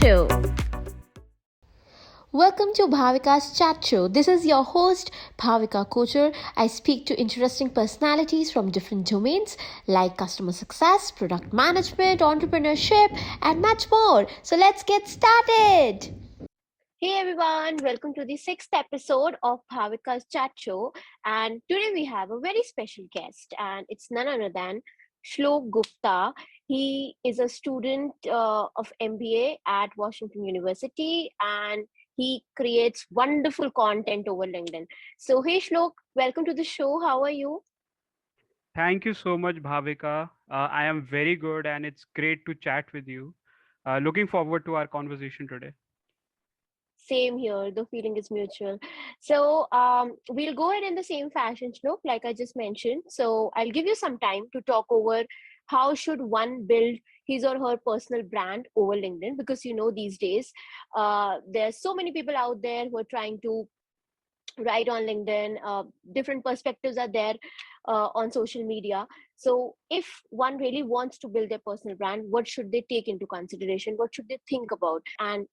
Show. Welcome to Bhavika's Chat Show. This is your host, Bhavika Kochar. I speak to interesting personalities from different domains like customer success, product management, entrepreneurship, and much more. So let's get started. Hey everyone, welcome to the sixth episode of Bhavika's Chat Show. And today we have a very special guest, and it's none other than Shlok Gupta. He is a student of MBA at Washington University, and he creates wonderful content over LinkedIn. So, hey Shlok, welcome to the show. How are you? Thank you so much, Bhavika. I am very good and it's great to chat with you. Looking forward to our conversation today. Same here. The feeling is mutual. So, we'll go ahead in the same fashion, Shlok, like I just mentioned. So, I'll give you some time to talk over how should one build his or her personal brand over LinkedIn, because these days there's so many people out there who are trying to write on LinkedIn. Different perspectives are there on social media. So, if one really wants to build their personal brand, what should they take into consideration? What should they think about? And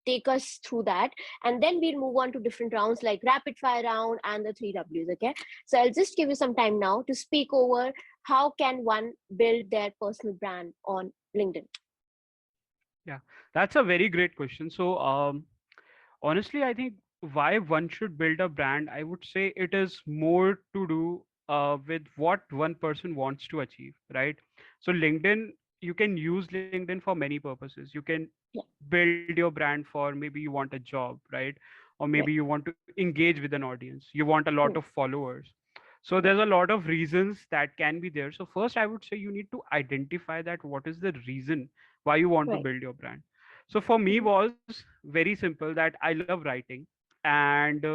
take us through that. And then we'll move on to different rounds like rapid fire round and the three W's. Okay. So, I'll just give you some time now to speak over how can one build their personal brand on LinkedIn. Yeah, that's a very great question. Honestly, I think why one should build a brand, I would say it is more to do with what one person wants to achieve, right? So, LinkedIn, you can use LinkedIn for many purposes. You can Yeah. build your brand for maybe you want a job, right? Or maybe Right. you want to engage with an audience, you want a lot of Hmm. followers. So there's Right. a lot of reasons that can be there. So first I would say you need to identify that what is the reason why you want to Right. build your brand. So for me Hmm. was very simple that I love writing, and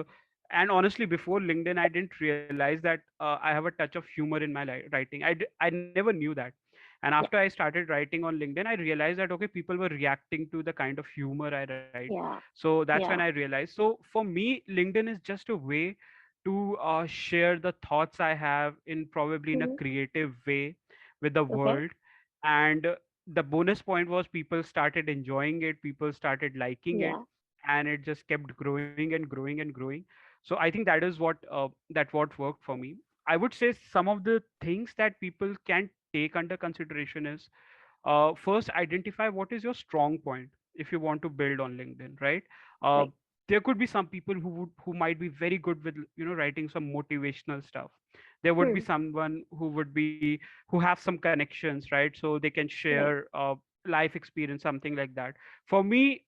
honestly before LinkedIn I didn't realize that I have a touch of humor in my writing. I never knew that. And after Yeah. I started writing on LinkedIn, I realized that okay, people were reacting to the kind of humor I write. Yeah. So that's when I Yeah. realized. So for me, LinkedIn is just a way to share the thoughts I have in probably in a Hmm. creative way with the Okay. world. And the bonus point was people started enjoying it, people started liking it, Yeah. and it just kept growing and growing and growing. So I think that is what worked for me. I would say some of the things that people can take under consideration is first identify what is your strong point if you want to build on LinkedIn, right? uh, Right. there could be some people who might be very good with writing some motivational stuff. There would be Hmm. someone who have some connections, right? So they can Right. share life experience, something like that. For me,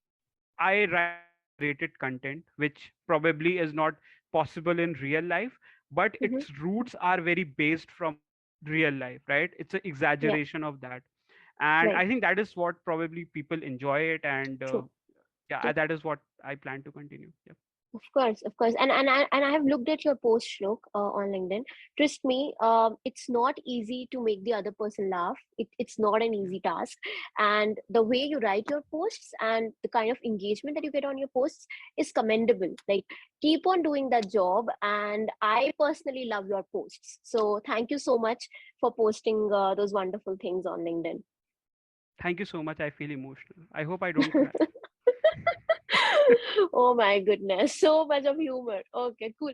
I write exaggerated content, which probably is not possible in real life, but Hmm. its roots are very based from real life, right? It's an Yeah. exaggeration of that. And Right. I think that is what probably people enjoy it. And True. yeah, True. that is what I plan to continue. Yeah. Of course, and I have looked at your post, Shlok, on LinkedIn. Trust me, it's not easy to make the other person laugh. It's not an Yeah. easy task, and the way you write your posts and the kind of engagement that you get on your posts is commendable. Like, keep on doing that job, and I personally love your posts. So thank you so much for posting those wonderful things on LinkedIn. Thank you so much. I feel emotional. I hope I don't cry. Oh my goodness, so much of humor. Okay, cool.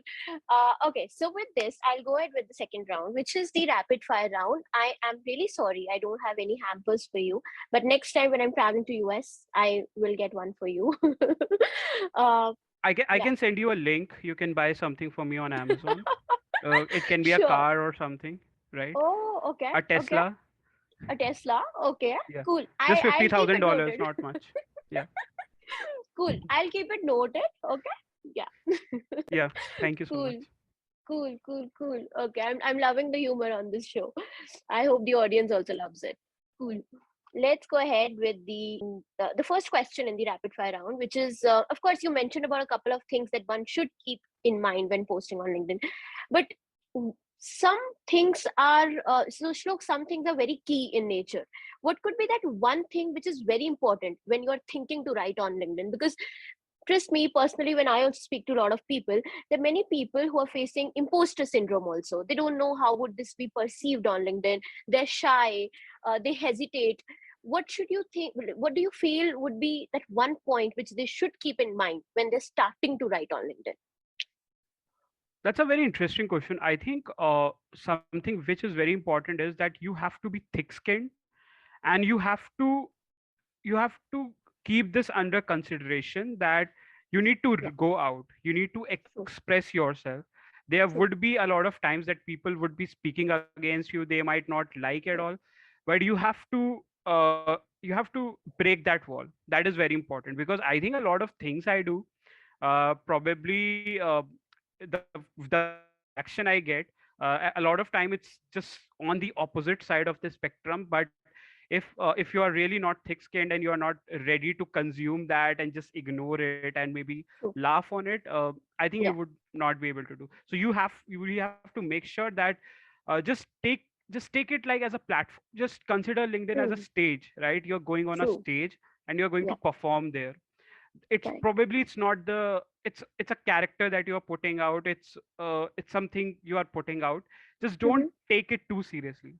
Okay, so with this, I'll go ahead with the second round, which is the rapid fire round. I am really sorry I don't have any hampers for you, but next time when I'm traveling to US, I will get one for you. uh, I yeah, can send you a link. You can buy something for me on Amazon. It can be a sure. car or something, right? Oh, okay, A okay. Tesla. A Tesla. Okay, Yeah. cool. Just fifty I'll keep thousand it dollars, noted. not much. Yeah. Cool. I'll keep it noted. Okay. Yeah. Yeah. Thank you so much. Cool. Cool, cool, cool. Okay, I'm loving the humor on this show. I hope the audience also loves it. Cool. Let's go ahead with the first question in the rapid fire round, which is, of course, you mentioned about a couple of things that one should keep in mind when posting on LinkedIn, but some things are so Shlok, some things are very key in nature. What could be that one thing which is very important when you're thinking to write on LinkedIn? Because trust me personally, when I also speak to a lot of people, there are many people who are facing imposter syndrome also. They don't know how would this be perceived on LinkedIn. They're shy, they hesitate. what should you think, what do you feel would be that one point which they should keep in mind when they're starting to write on LinkedIn? That's a very interesting question. I think something which is very important is that you have to be thick skinned, and you have to keep this under consideration that you need to Yeah, go out, you need to true, express yourself. There true, would be a lot of times that people would be speaking against you, they might not like at true, all, but you have to break that wall. That is very important, because I think a lot of things I do, probably the reaction I get, a lot of time it's just on the opposite side of the spectrum. But if you are really not thick skinned and you are not ready to consume that and just ignore it and maybe true. laugh on it, I think you Yeah. would not be able to do. So you really have to make sure that just take it like as a platform. Just consider LinkedIn as a Hmm. stage, right? You're going on a True. stage and you're going Yeah. to perform there. It's Correct. probably it's not the it's a character that you are putting out. It's something you are putting out. Just don't Mm-hmm. take it too seriously.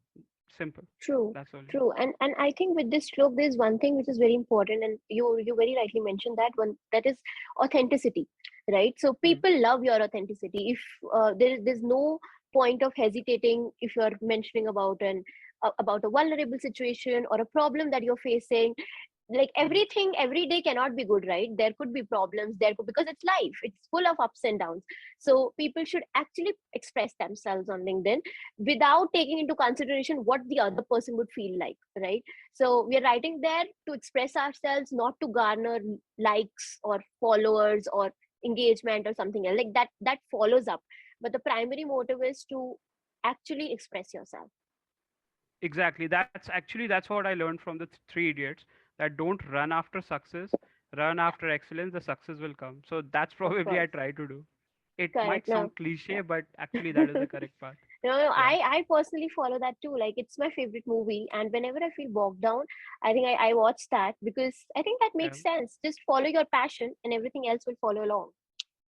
Simple. True, That's all. true. And I think with this stroke, there's one thing which is very important, and you very rightly mentioned that one, that is authenticity, right? So Hmm. people love your authenticity. If there's no point of hesitating if you're mentioning about about a vulnerable situation or a problem that you're facing. Like Hmm. everything every day cannot be good, right? There could be problems, there could, because it's life, it's full of ups and downs. So people should actually express themselves on LinkedIn without taking into consideration what the other person would feel like, right? So we're writing there to express ourselves, not to garner likes or followers or engagement or something else like that. That follows up, but the primary motive is to actually express yourself. Exactly. That's what I learned from the Three Idiots. That don't run after success, run after excellence. The success will come. So that's Of probably I course. try to do. It Correct. might No. sound cliche, Yeah. but actually that is the correct path. No, Yeah. I personally follow that too. Like it's my favorite movie, and whenever I feel bogged down, I think I watch that because I think that Yeah. makes sense. Just follow your passion, and everything else will follow along.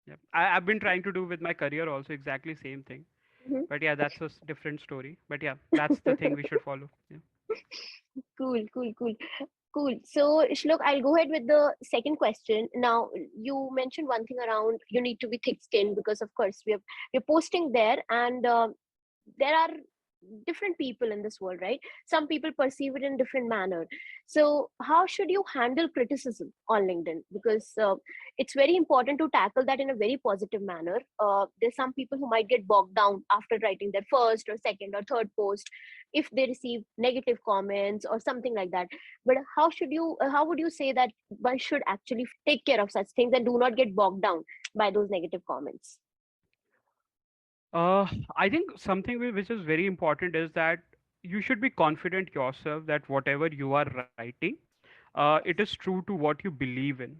Yeah. I've been trying to do with my career also exactly same thing. Mhm. But yeah, that's a different story. But yeah, that's the thing we should follow. Yeah. Cool, cool, cool, cool. So, Shlok, I'll go ahead with the second question. Now, you mentioned one thing around you need to be thick-skinned because, of course, we're posting there, and there are different people in this world, right? Some people perceive it in different manner. So how should you handle criticism on LinkedIn? Because it's very important to tackle that in a very positive manner. There's some people who might get bogged down after writing their first or second or third post if they receive negative comments or something like that. But how would you say that one should actually take care of such things and do not get bogged down by those negative comments? Uh, I think something which is very important is that you should be confident yourself that whatever you are writing, it is Yes, true to what you believe in,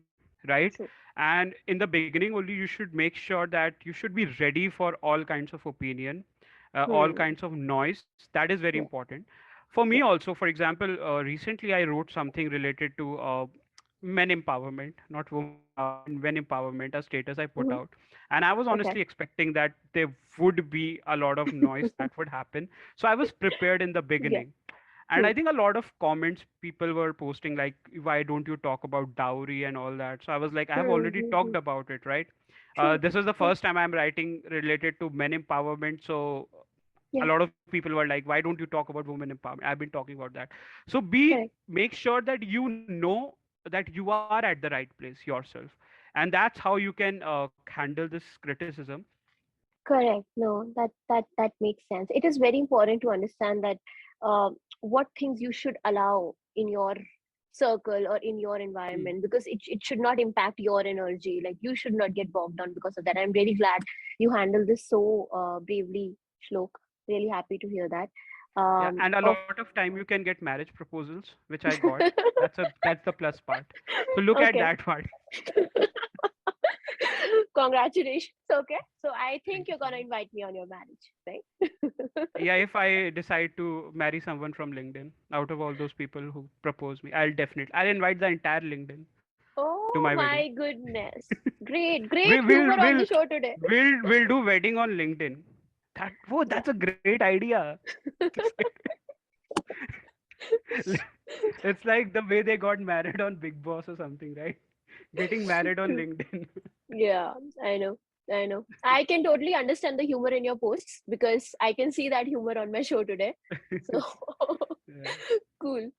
right? true. And in the beginning only, you should make sure that you should be ready for all kinds of opinion, all Hmm. kinds of noise. That is very Yeah, important. For me yeah. also, for example, recently I wrote something related to men empowerment, not women empowerment, men empowerment, a status I put Hmm. out. And I was Okay. honestly expecting that there would be a lot of noise that would happen. So I was prepared in the Yeah, beginning. And I true. think a lot of comments people were posting, like, why don't you talk about dowry and all that? So I was like, I have already Mm-hmm. talked about it, right? True. This is the Yeah. first time I'm writing related to men empowerment. So a Yeah. lot of people were like, why don't you talk about women empowerment? I've been talking about that. So Correct. make sure that you know that you are at the right place yourself. And that's how you can handle this criticism. Correct. No, that makes sense. It is very important to understand that uh, what things you should allow in your circle or in your Hmm. environment, because it should not impact your energy. Like you should not get bogged down because of that. I'm really glad you handled this so bravely, Shlok. Really happy to hear that. Yeah, and a Oh. lot of time you can get marriage proposals, which I got. That's the plus part. So look at Okay. that part. Congratulations. Okay. So I think Thank you you're so gonna much. invite me on your marriage, right? Yeah, if I decide to marry someone from LinkedIn, out of all those people who propose me, I'll invite the entire LinkedIn to my Oh wedding. my goodness. Great, We great will humor on the show today. we'll do wedding on LinkedIn. Yeah. That's a great idea. It's like the way they got married on Big Boss or something, right? Getting married on LinkedIn. Yeah, I know. I know. I can totally understand the humor in your posts because I can see that humor on my show today. So Yeah. cool.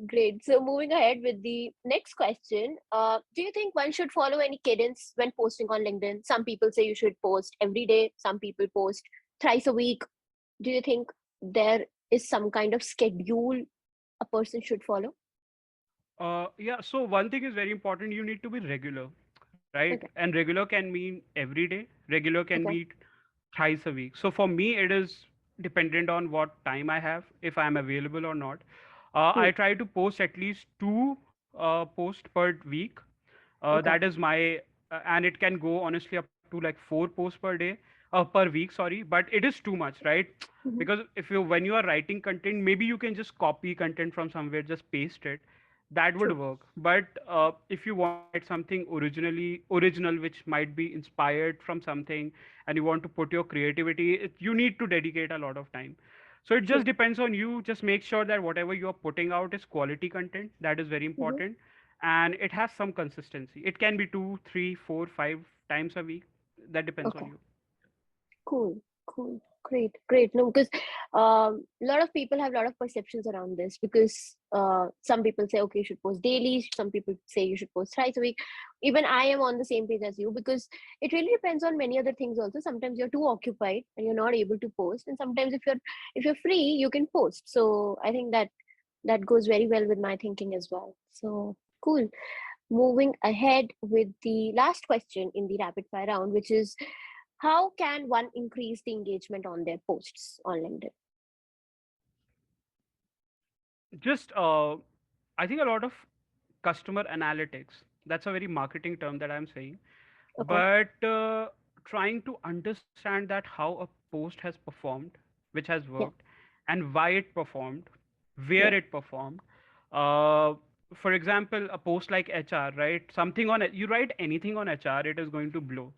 Great. So moving ahead with the next question. Do you think one should follow any cadence when posting on LinkedIn? Some people say you should post every day. Some people post thrice a week. Do you think there is some kind of schedule a person should follow? Yeah, so one thing is very important. You need to be regular, right? Okay. And regular can mean every day, regular can Okay. be thrice a week. So for me, it is dependent on what time I have, if I'm available or not. Hmm. I try to post at least two posts per week. Okay. That is my, and it can go honestly up to like four posts per day, per week, sorry. But it is too much, right? Hmm. Because if you, when you are writing content, maybe you can just copy content from somewhere, just paste it. That would True. work. But if you want to write something original, which might be inspired from something, and you want to put your creativity, you need to dedicate a lot of time. So it just True. depends on you. Just make sure that whatever you are putting out is quality content. That is very Hmm. important, and it has some consistency. It can be two, three, four, 5 times a week. That depends on Okay. you. Cool, cool, great, great. No, because a lot of people have a lot of perceptions around this. Because some people say, okay, you should post daily. Some people say you should post thrice a week. Even I am on the same page as you, because it really depends on many other things. Also, sometimes you're too occupied and you're not able to post, and sometimes if you're free, you can post. So I think that goes very well with my thinking as well. So cool. Moving ahead with the last question in the rapid fire round, which is, how can one increase the engagement on their posts on LinkedIn? Just I think a lot of customer analytics. That's a very marketing term that I'm saying. Okay. But trying to understand that how a post has performed, which has Yeah. worked, and why it performed, where Yeah. it performed. Uh, for example, a post like HR, right? Something on it, you write anything on HR, it is going to blow.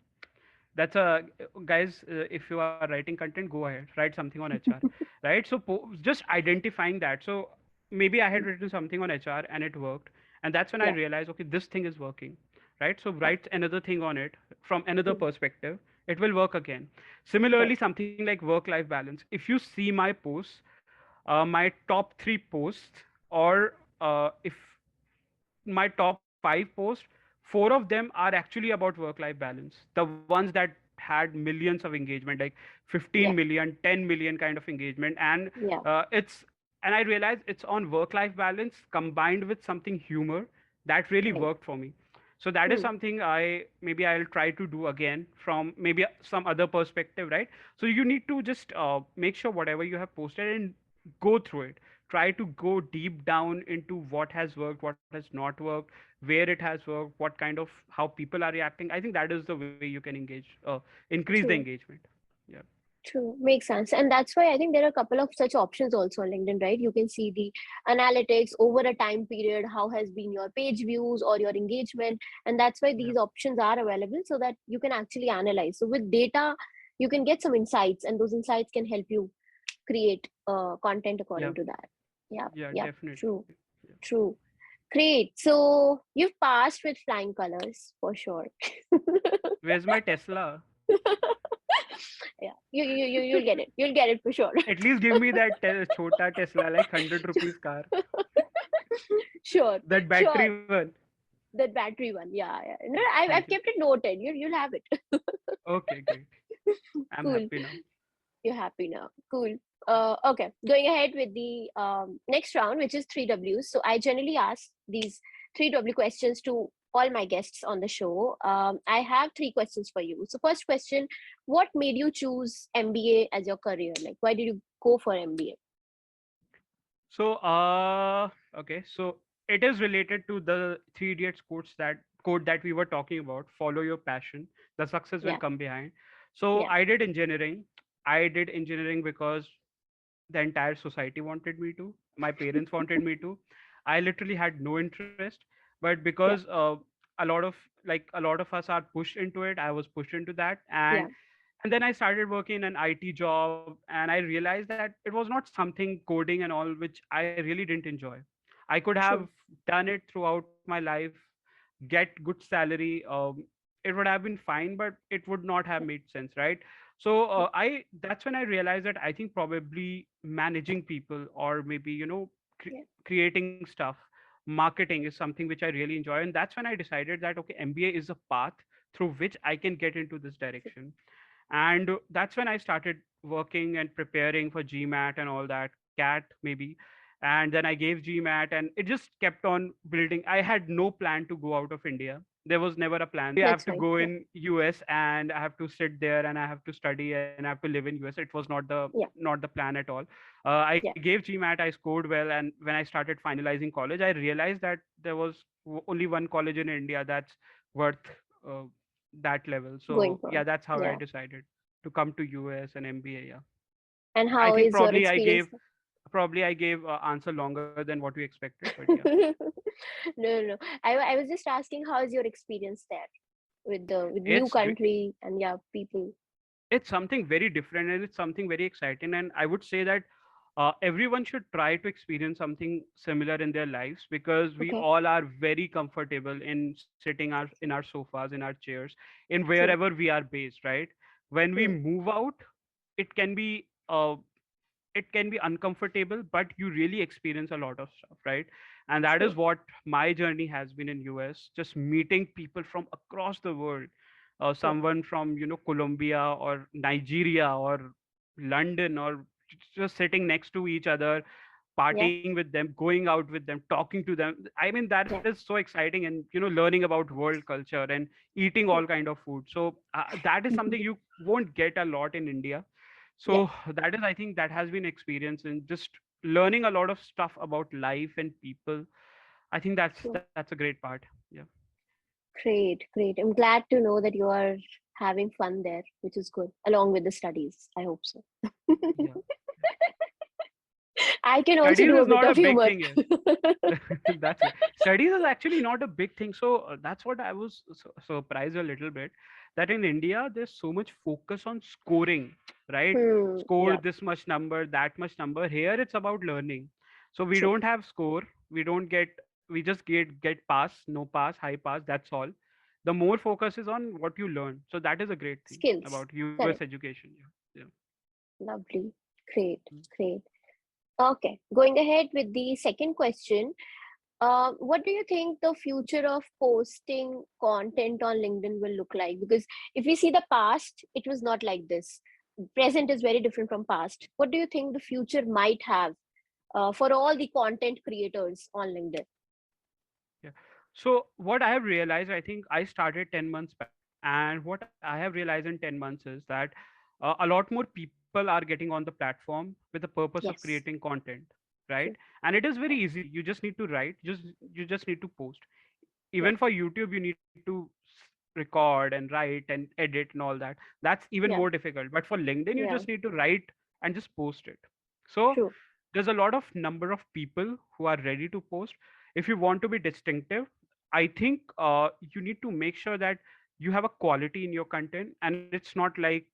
That's a, guys, if you are writing content, go ahead, write something on HR, right? So just identifying that. So maybe I had written something on HR and it worked, and that's when I Yeah. realized, okay, this thing is working, right? So Yeah. write another thing on it from another Hmm. perspective, it will work again. Similarly, Right. something like work life balance, if you see my posts, my top 3 posts, or if my top 5 posts, 4 of them are actually about work life balance. The ones that had millions of engagement, like 15 Yeah. million, 10 million kind of engagement. And Yeah. I realized it's on work life balance combined with something humor that really Right. worked for me. So that is Hmm. something I'll try to do again from maybe some other perspective, right? So you need to just make sure whatever you have posted and go through it, try to go deep down into what has worked, what has not worked, where it has worked, what kind of, how people are reacting. I think that is the way you can engage, increase the True. engagement. Yeah. True. Makes sense. And that's why I think there are a couple of such options also on LinkedIn, right? You can see the analytics over a time period, how has been your page views or your engagement. And that's why Yeah. these options are available, so that you can actually analyze. So with data, you can get some insights, and those insights can help you create content Yeah. according to that. Yeah. Yeah. Yeah. Definitely. True. Yeah. True. Great. So you've passed with flying colors for sure. Where's my Tesla? Yeah, you'll get it. You'll get it for sure. At least give me that chota Tesla, like 100 rupees car, Sure, that sure. battery one. That battery one. Yeah, yeah. No, Thank I've you. kept it noted. You'll have it. Okay, great. I'm Cool. happy now. You're happy now. Cool. Okay. Going ahead with the next round, which is three Ws. So I generally ask these three W questions to all my guests on the show. I have three questions for you. So first question: what made you choose MBA as your career? Like, why did you go for MBA? So, okay, so it is related to the Three Idiots quote that we were talking about. Follow your passion, the success will Yeah, come behind. So yeah, I did engineering. I did engineering because the entire society wanted me to. My parents wanted me to. I literally had no interest, but because yeah, a lot of us are pushed into it, I was pushed into that, yeah. and then I started working in an IT job, and I realized that it was not something coding and all which I really didn't enjoy. I I could True. have done it throughout my life, get good salary. It would have been fine, but it would not have Yeah. made sense, right? So Yeah. I that's when I realized that I think probably managing people, or maybe Yeah. creating stuff, marketing is something which I really enjoy, and that's when I decided that okay, MBA is a path through which I can get into this True. direction. And that's when I started working and preparing for GMAT and all that, CAT maybe. And then I gave GMAT, and it just kept on building. I had no plan to go out of India. There was never a plan that okay, I That's have to fine. go Yeah. in US and I have to sit there and I have to study and I have to live in US. It was Yeah. not the plan at all. I Yeah. gave GMAT, I scored well, and when I started finalizing college, I realized that there was only one college in India that's worth uh, that level. Going So for. yeah, that's how I Yeah. decided to come to US and MBA. Yeah, And I how think is your experience? probably I gave answer longer than what you expected, but yeah. No, no, no. I was just asking how is your experience there with the with new It's country and yeah, people. it's something very different, and it's something very exciting, and I would say that everyone should try to experience something similar in their lives, because we Okay. all are very comfortable in sitting in our sofas, in our chairs, in True. wherever we are based, right? When we Hmm. move out, it can be uncomfortable, but you really experience a lot of stuff, right? And that is True. what my journey has been in US, just meeting people from across the world, Yeah. someone from Colombia or Nigeria or London, or just sitting next to each other, Yeah. partying with them, going out with them, talking to them. I mean, that is Yeah. so exciting, and learning about world culture and eating True. all kind of food. So that is something you won't get a lot in India. Yeah. So that is, I think, that has been experience in just learning a lot of stuff about life and people. I think True. that's a great part. Yeah. Great. Great. I'm glad to know that you are having fun there, which is good, along with the studies. I hope so. Yeah. I can also Studies do a is bit not a of big humor. thing. Yes. That's it. Studies is actually not a big thing. So that's what I was surprised a little bit, that in India there's so much focus on scoring, right? Score Yeah. this much number, that much number. Here it's about learning. So we True. don't have score. We don't get. We just get pass, no pass, high pass. That's all. The more focus is on what you learn. So that is a great thing Skills. about US Correct. education. Yeah. Yeah. Lovely. Great. Mm. Great. Okay. Going ahead with the second question. What do you think the future of posting content on LinkedIn will look like? Because if we see the past, it was not like this. Present is very different from past. What do you think the future might have for all the content creators on LinkedIn? Yeah. So what I have realized, I think I started 10 months back, and what I have realized in 10 months is that a lot more people are getting on the platform with the purpose of Yes. creating content, right? True. And it is very Yeah. easy. You just need to write, you just need to post. Yeah. Even for YouTube, you need to record and write and edit and all that. That's even Yeah. more difficult. But for LinkedIn, you Yeah. just need to write and just post it. So True. there's a lot of number of people who are ready to post. If you want to be distinctive, I think you need to make sure that you have a quality in your content, and it's not like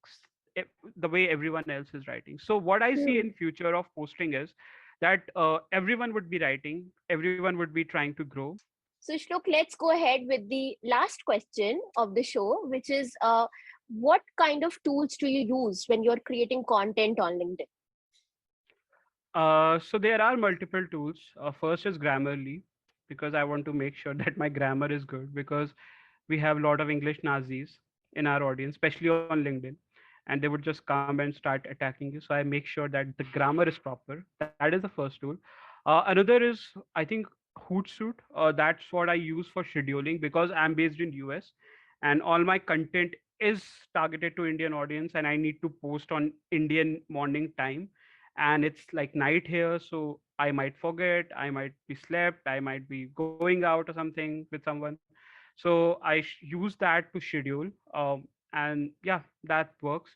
the way everyone else is writing. So what I see in Hmm. future of posting is that everyone would be writing, everyone would be trying to grow. So, Shlok, let's go ahead with the last question of the show, which is what kind of tools do you use when you're creating content on LinkedIn? So there are multiple tools. First is Grammarly, because I want to make sure that my grammar is good, because we have a lot of English Nazis in our audience, especially on LinkedIn, and they would just come and start attacking you. So I make sure that the grammar is proper. That is the first tool. Another is, I think, Hootsuite. That's what I use for scheduling, because I'm based in US, and all my content is targeted to Indian audience, and I need to post on Indian morning time, and it's like night here, so I might forget, I might be slept, I might be going out or something with someone. So use that to schedule, and yeah, that works.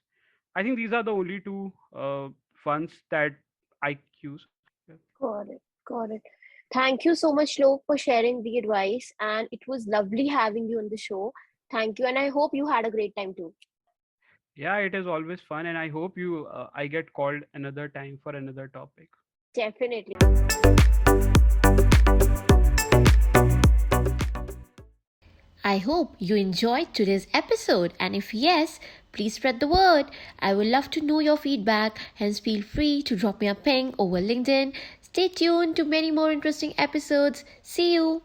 I think these are the only two ones that I use. Yeah. Got it. Got it. Thank you so much, Shlok, for sharing the advice. And it was lovely having you on the show. Thank you. And I hope you had a great time too. Yeah, it is always fun, and I hope I get called another time for another topic. Definitely. I hope you enjoyed today's episode, and if yes, please spread the word. I would love to know your feedback, hence feel free to drop me a ping over LinkedIn. Stay tuned to many more interesting episodes. See you.